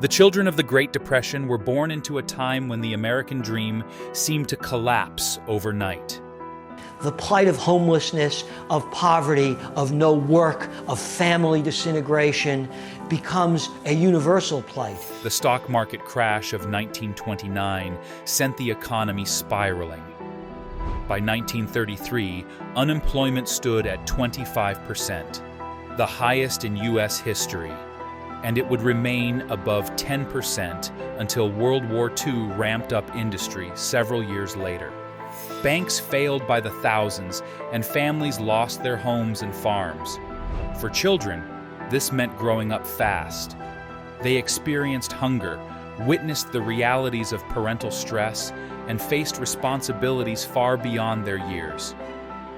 The children of the Great Depression were born into a time when the American dream seemed to collapse overnight. The plight of homelessness, of poverty, of no work, of family disintegration becomes a universal plight. The stock market crash of 1929 sent the economy spiraling. By 1933, unemployment stood at 25%, the highest in U.S. history, and it would remain above 10% until World War II ramped up industry several years later. Banks failed by the thousands, and families lost their homes and farms. For children, this meant growing up fast. They experienced hunger, witnessed the realities of parental stress, and faced responsibilities far beyond their years.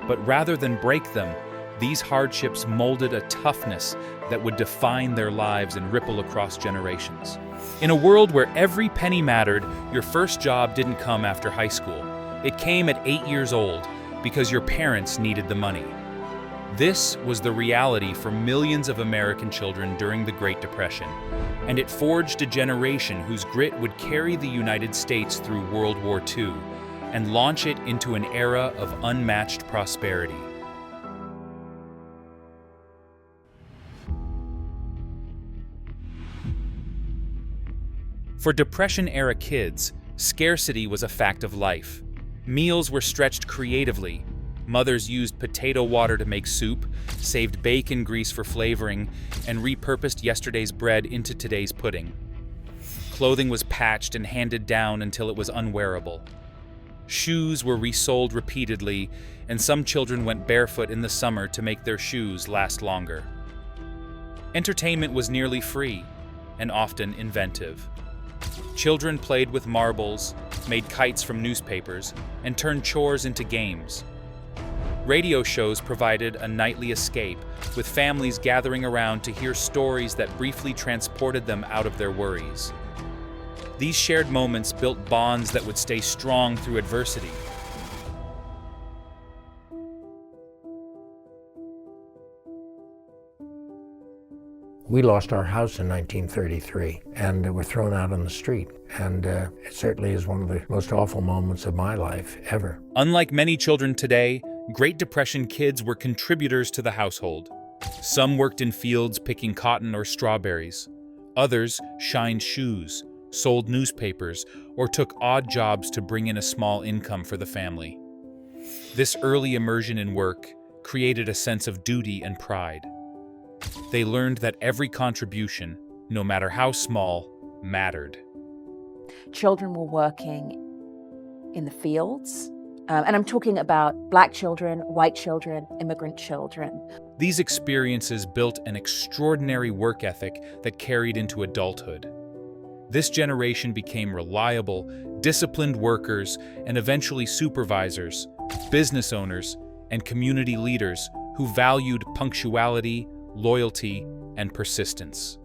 But rather than break them, these hardships molded a toughness that would define their lives and ripple across generations. In a world where every penny mattered, your first job didn't come after high school. It came at 8 years old because your parents needed the money. This was the reality for millions of American children during the Great Depression, and it forged a generation whose grit would carry the United States through World War II and launch it into an era of unmatched prosperity. For Depression-era kids, scarcity was a fact of life. Meals were stretched creatively. Mothers used potato water to make soup, saved bacon grease for flavoring, and repurposed yesterday's bread into today's pudding. Clothing was patched and handed down until it was unwearable. Shoes were resoled repeatedly, and some children went barefoot in the summer to make their shoes last longer. Entertainment was nearly free, and often inventive. Children played with marbles, made kites from newspapers, and turned chores into games. Radio shows provided a nightly escape, with families gathering around to hear stories that briefly transported them out of their worries. These shared moments built bonds that would stay strong through adversity. We lost our house in 1933 and were thrown out on the street. And it certainly is one of the most awful moments of my life ever. Unlike many children today, Great Depression kids were contributors to the household. Some worked in fields picking cotton or strawberries. Others shined shoes, sold newspapers, or took odd jobs to bring in a small income for the family. This early immersion in work created a sense of duty and pride. They learned that every contribution, no matter how small, mattered. Children were working in the fields, and I'm talking about Black children, white children, immigrant children. These experiences built an extraordinary work ethic that carried into adulthood. This generation became reliable, disciplined workers and eventually supervisors, business owners, and community leaders who valued punctuality, loyalty, and persistence.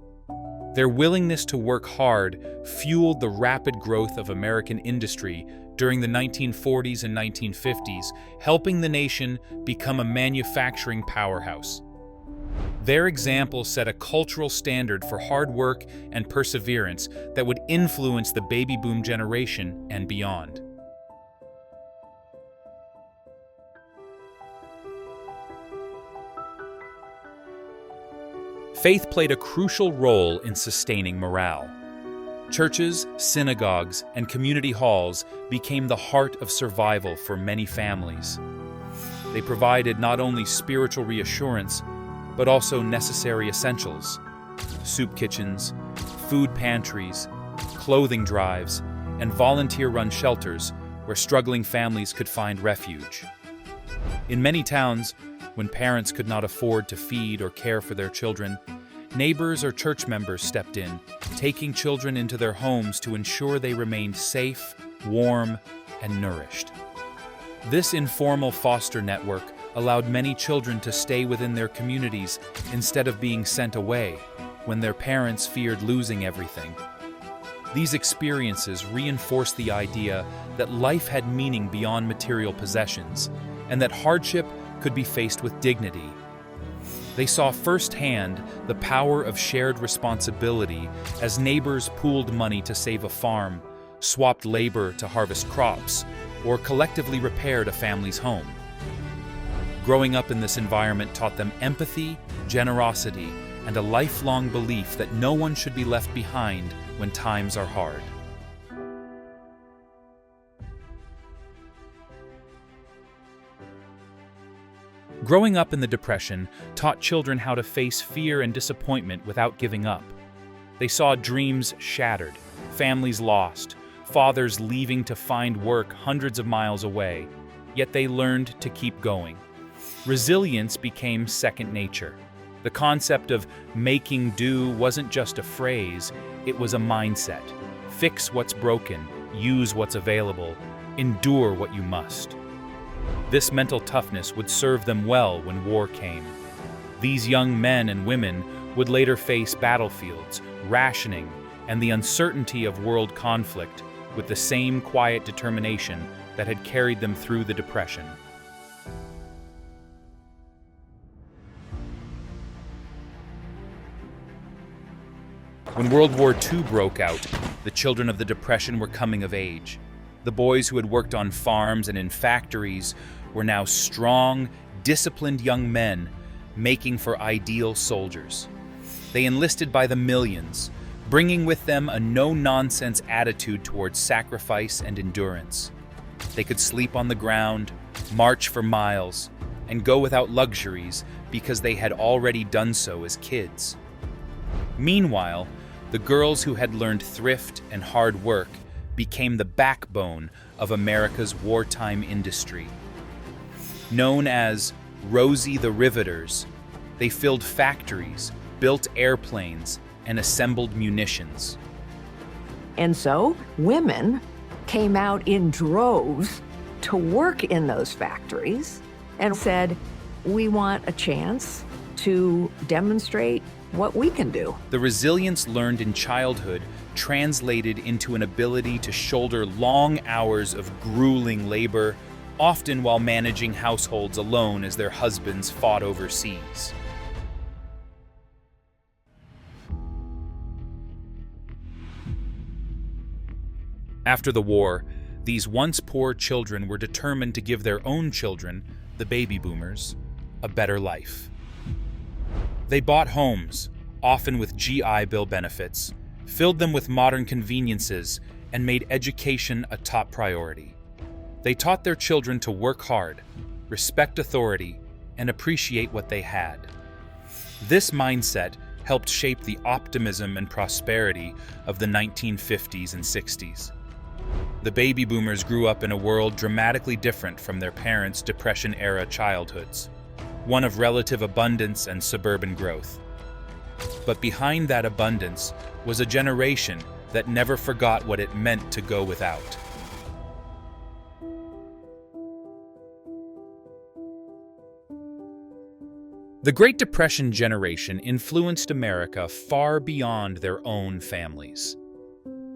Their willingness to work hard fueled the rapid growth of American industry during the 1940s and 1950s, helping the nation become a manufacturing powerhouse. Their example set a cultural standard for hard work and perseverance that would influence the baby boom generation and beyond. Faith played a crucial role in sustaining morale. Churches, synagogues, and community halls became the heart of survival for many families. They provided not only spiritual reassurance, but also necessary essentials: soup kitchens, food pantries, clothing drives, and volunteer-run shelters where struggling families could find refuge. In many towns, when parents could not afford to feed or care for their children, neighbors or church members stepped in, taking children into their homes to ensure they remained safe, warm, and nourished. This informal foster network allowed many children to stay within their communities instead of being sent away when their parents feared losing everything. These experiences reinforced the idea that life had meaning beyond material possessions, and that hardship could be faced with dignity. They saw firsthand the power of shared responsibility as neighbors pooled money to save a farm, swapped labor to harvest crops, or collectively repaired a family's home. Growing up in this environment taught them empathy, generosity, and a lifelong belief that no one should be left behind when times are hard. Growing up in the Depression taught children how to face fear and disappointment without giving up. They saw dreams shattered, families lost, fathers leaving to find work hundreds of miles away, yet they learned to keep going. Resilience became second nature. The concept of making do wasn't just a phrase, it was a mindset. Fix what's broken, use what's available, endure what you must. This mental toughness would serve them well when war came. These young men and women would later face battlefields, rationing, and the uncertainty of world conflict with the same quiet determination that had carried them through the Depression. When World War II broke out, the children of the Depression were coming of age. The boys who had worked on farms and in factories were now strong, disciplined young men making for ideal soldiers. They enlisted by the millions, bringing with them a no-nonsense attitude towards sacrifice and endurance. They could sleep on the ground, march for miles, and go without luxuries because they had already done so as kids. Meanwhile, the girls who had learned thrift and hard work became the backbone of America's wartime industry. Known as Rosie the Riveters, they filled factories, built airplanes, and assembled munitions. And so women came out in droves to work in those factories and said, we want a chance to demonstrate what we can do. The resilience learned in childhood translated into an ability to shoulder long hours of grueling labor, often while managing households alone as their husbands fought overseas. After the war, these once poor children were determined to give their own children, the baby boomers, a better life. They bought homes, often with GI Bill benefits, filled them with modern conveniences, and made education a top priority. They taught their children to work hard, respect authority, and appreciate what they had. This mindset helped shape the optimism and prosperity of the 1950s and 60s. The baby boomers grew up in a world dramatically different from their parents' Depression-era childhoods, one of relative abundance and suburban growth. But behind that abundance was a generation that never forgot what it meant to go without. The Great Depression generation influenced America far beyond their own families.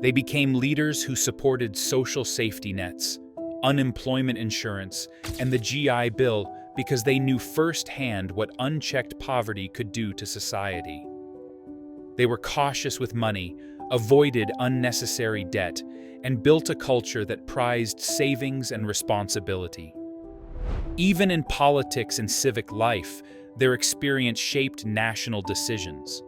They became leaders who supported social safety nets, unemployment insurance, and the GI Bill because they knew firsthand what unchecked poverty could do to society. They were cautious with money, avoided unnecessary debt, and built a culture that prized savings and responsibility. Even in politics and civic life, their experience shaped national decisions.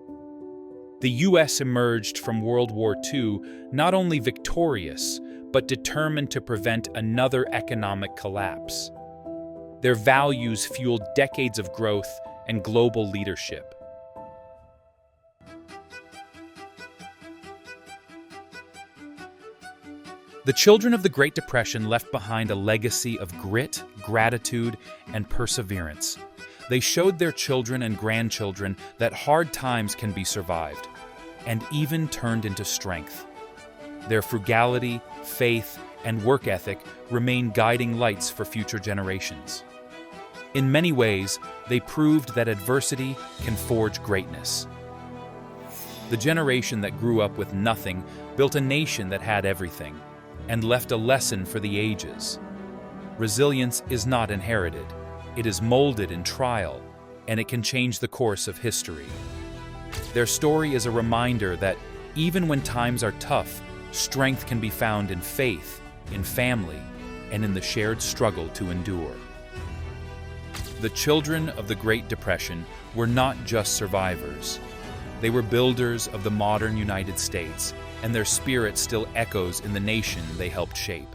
The U.S. emerged from World War II not only victorious, but determined to prevent another economic collapse. Their values fueled decades of growth and global leadership. The children of the Great Depression left behind a legacy of grit, gratitude, and perseverance. They showed their children and grandchildren that hard times can be survived, and even turned into strength. Their frugality, faith, and work ethic remain guiding lights for future generations. In many ways, they proved that adversity can forge greatness. The generation that grew up with nothing built a nation that had everything, and left a lesson for the ages. Resilience is not inherited. It is molded in trial, and it can change the course of history. Their story is a reminder that even when times are tough, strength can be found in faith, in family, and in the shared struggle to endure. The children of the Great Depression were not just survivors. They were builders of the modern United States, and their spirit still echoes in the nation they helped shape.